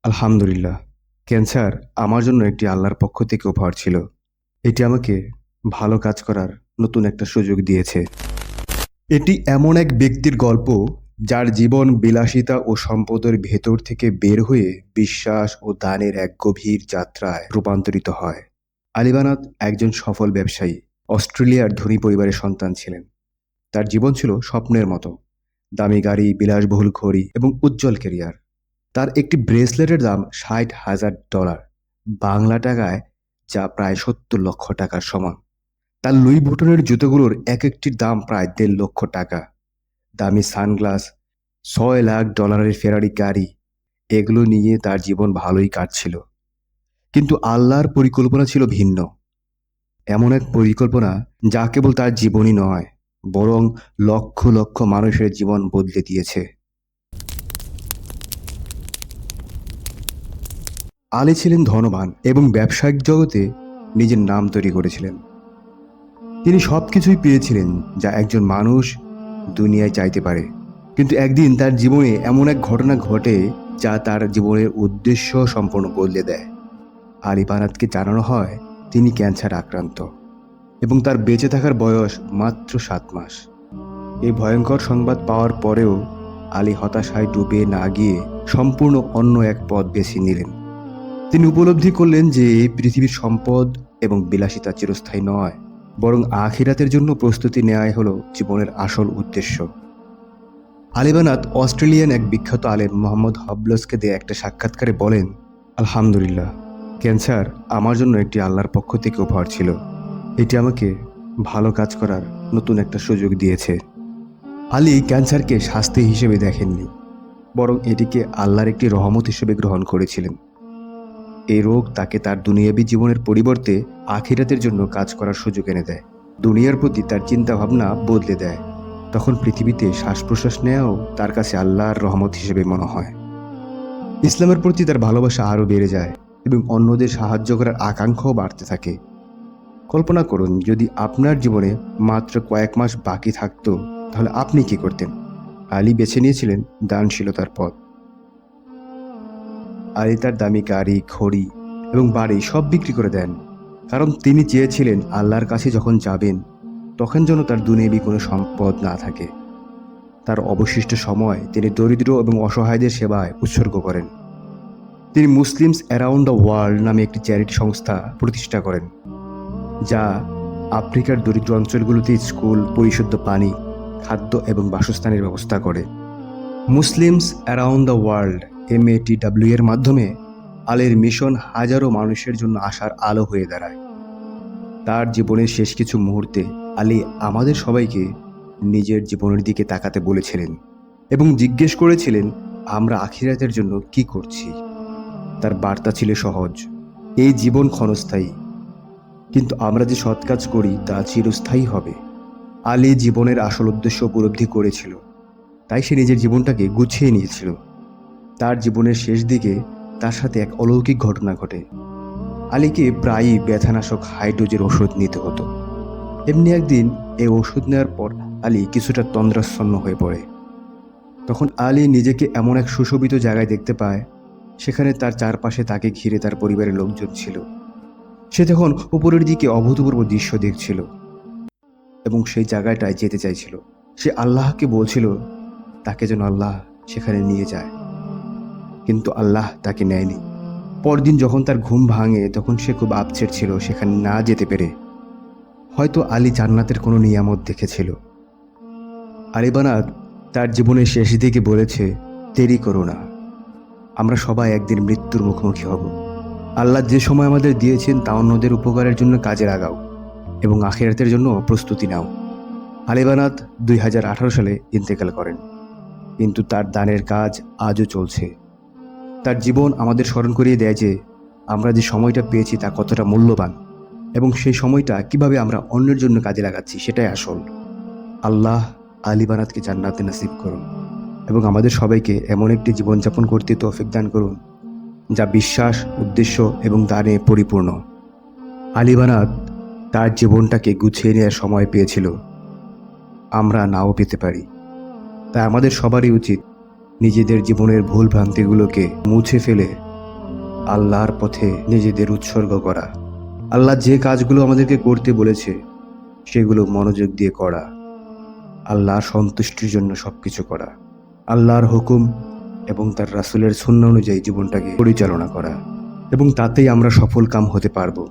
আলহামদুলিল্লাহ। ক্যান্সার আমার জন্য একটি আল্লাহর পক্ষ থেকে উপহার ছিল। এটি আমাকে ভালো কাজ করার নতুন একটা সুযোগ দিয়েছে। এটি এমন এক ব্যক্তির গল্প যার জীবন বিলাসিতা ও সম্পদের ভেতর থেকে বের হয়ে বিশ্বাস ও দানের এক গভীর যাত্রায় রূপান্তরিত হয়। আলী বানাত একজন সফল ব্যবসায়ী, অস্ট্রেলিয়ার ধনী পরিবারের সন্তান ছিলেন। তার জীবন ছিল স্বপ্নের মতো, দামি গাড়ি, বিলাসবহুল ঘড়ি এবং উজ্জ্বল ক্যারিয়ার। তার একটি ব্রেসলেটের দাম $৬০,০০০, বাংলা টাকায় যা প্রায় ৭০ লক্ষ টাকার সমান। তার লুই ভুটনের জুতোগুলোর এক একটির দাম প্রায় $১.৫ লক্ষ। দামি সানগ্লাস, $৬ লাখ ফেরারি গাড়ি, এগুলো নিয়ে তার জীবন ভালোই কাটছিল। কিন্তু আল্লাহর পরিকল্পনা ছিল ভিন্ন। এমন এক পরিকল্পনা যা কেবল তার জীবনই নয়, বরং লক্ষ লক্ষ মানুষের জীবন বদলে দিয়েছে। আলী ছিলেন ধনবান এবং ব্যবসায়িক জগতে নিজের নাম তৈরি করেছিলেন। তিনি সবকিছুই পেয়েছিলেন যা একজন মানুষ দুনিয়ায় চাইতে পারে। কিন্তু একদিন তার জীবনে এমন এক ঘটনা ঘটে যা তার জীবনের উদ্দেশ্য সম্পূর্ণ বদলে দেয়। আলী বানাতকে জানানো হয় তিনি ক্যান্সার আক্রান্ত এবং তার বেঁচে থাকার বয়স মাত্র 7 মাস। এই ভয়ঙ্কর সংবাদ পাওয়ার পরেও আলী হতাশায় ডুবে না গিয়ে সম্পূর্ণ অন্য এক পথ বেছে নিলেন। তিনি উপলব্ধি করলেন যে এই পৃথিবীর সম্পদ এবং বিলাসিতা চিরস্থায়ী নয়, বরং আখিরাতের জন্য প্রস্তুতি নেওয়াই হলো জীবনের আসল উদ্দেশ্য। আলী বানাত অস্ট্রেলিয়ান এক বিখ্যাত আলেম মোহাম্মদ হবলসকে দিয়ে একটা সাক্ষাৎকারে বলেন, আলহামদুলিল্লাহ, ক্যান্সার আমার জন্য একটি আল্লাহর পক্ষ থেকে উপহার ছিল। এটি আমাকে ভালো কাজ করার নতুন একটা সুযোগ দিয়েছে। আলী ক্যান্সারকে শাস্তি হিসেবে দেখেননি, বরং এটিকে আল্লাহর একটি রহমত হিসেবে গ্রহণ করেছিলেন। এই রোগ তাকে তার দুনিয়াবী জীবনের পরিবর্তে আখিরাতের জন্য কাজ করার সুযোগ এনে দেয়। দুনিয়ার প্রতি তার চিন্তাভাবনা বদলে দেয়। তখন পৃথিবীতে শ্বাস প্রশ্বাস নেওয়াও তার কাছে আল্লাহর রহমত হিসেবে মনে হয়। ইসলামের প্রতি তার ভালোবাসা আরও বেড়ে যায় এবং অন্যদের সাহায্য করার আকাঙ্ক্ষাও বাড়তে থাকে। কল্পনা করুন, যদি আপনার জীবনে মাত্র কয়েক মাস বাকি থাকতো, তাহলে আপনি কি করতেন? আলী বেছে নিয়েছিলেন দানশীলতার পথ। আলী তার দামি গাড়ি, ঘড়ি এবং বাড়ি সব বিক্রি করে দেন, কারণ তিনি চেয়েছিলেন আল্লাহর কাছে যখন যাবেন তখন যেন তার দুনিয়াবী কোনো সম্পদ না থাকে। তার অবশিষ্ট সময় তিনি দরিদ্র এবং অসহায়দের সেবায় উৎসর্গ করেন। তিনি মুসলিমস অ্যারাউন্ড দ্য ওয়ার্ল্ড নামে একটি চ্যারিটি সংস্থা প্রতিষ্ঠা করেন, যা আফ্রিকার দরিদ্র অঞ্চলগুলোতে স্কুল, পরিশুদ্ধ পানি, খাদ্য এবং বাসস্থানের ব্যবস্থা করে। Muslims around the world MATW এর মাধ্যমে আলীর মিশন হাজারো মানুষের জন্য আশার আলো হয়ে দাঁড়ায়। তার জীবনের শেষ কিছু মুহূর্তে আলী আমাদের সবাইকে নিজের জীবনের দিকে তাকাতে বলেছিলেন এবং জিজ্ঞেস করেছিলেন আমরা আখিরাতের জন্য কি করছি। তার বার্তা ছিল সহজ, এই জীবন ক্ষণস্থায়ী, কিন্তু আমরা যে সৎ কাজ করি তা চিরস্থায়ী হবে। আলী জীবনের আসল উদ্দেশ্য উপলব্ধি করেছিল, তাই সে নিজের জীবনটাকে গুছিয়ে নিয়েছিল। তার জীবনের শেষ দিকে তার সাথে এক অলৌকিক ঘটনা ঘটে। আলীকে প্রায়ই ব্যথানাশক হাইড্রোজের ওষুধ নিতে হতো। এমনি একদিন এই ওষুধ নেওয়ার পর আলী কিছুটা তন্দ্রাচ্ছন্ন হয়ে পড়ে। তখন আলী নিজেকে এমন এক সুশোভিত জায়গায় দেখতে পায়, সেখানে তার চারপাশে তাকে ঘিরে তার পরিবারের লোকজন ছিল। সে তখন উপরের দিকে অভূতপূর্ব দৃশ্য দেখছিল এবং সেই জায়গাটায় যেতে চাইছিল। সে আল্লাহকে বলছিল তাকে যেন আল্লাহ সেখানে নিয়ে যায়, কিন্তু আল্লাহ তাকে নেয়নি। পরদিন যখন তার ঘুম ভাঙে তখন সে খুব আপসেট ছিল সেখানে না যেতে পেরে। হয়তো আলী জান্নাতের কোনো নিয়ামত দেখেছিল। আলী বানাত তার জীবনের শেষ দিকে বলেছে, দেরি করো না, আমরা সবাই একদিন মৃত্যুর মুখোমুখি হব। আল্লাহ যে সময় আমাদের দিয়েছেন তা অন্যদের উপকারের জন্য কাজে লাগাও এবং আখিরাতের জন্য প্রস্তুতি নাও। আলী বানাত 2018 সালে ইন্তেকাল করেন, কিন্তু তার দানের কাজ আজও চলছে। তার জীবন আমাদের স্মরণ করিয়ে দেয় যে আমরা যে সময়টা পেয়েছি তা কতটা মূল্যবান এবং সেই সময়টা কিভাবে আমরা অন্যের জন্য কাজে লাগাচ্ছি সেটাই আসল। আল্লাহ আলী বানাতকে জান্নাতে নসিব করুন এবং আমাদের সবাইকে এমন একটি জীবনযাপন করতে তৌফিক দান করুন যা বিশ্বাস, উদ্দেশ্য এবং দানে পরিপূর্ণ। আলী বানাত তার জীবনটাকে গুছিয়ে নেওয়ার সময় পেয়েছিল, আমরা নাও পেতে পারি। তাই আমাদের সবারই উচিত নিজেদের জীবনের ভুল ভ্রান্তিগুলোকে মুছে ফেলে আল্লাহর পথে নিজেদের উৎসর্গ করা। আল্লাহ যে কাজগুলো আমাদেরকে করতে বলেছে সেগুলো মনোযোগ দিয়ে করা, আল্লাহর সন্তুষ্টির জন্য সবকিছু করা, আল্লাহর হুকুম এবং তার রাসূলের সুন্নাহ অনুযায়ী জীবনটাকে পরিচালনা করা, এবং তাতেই আমরা সফল কাম হতে পারবো।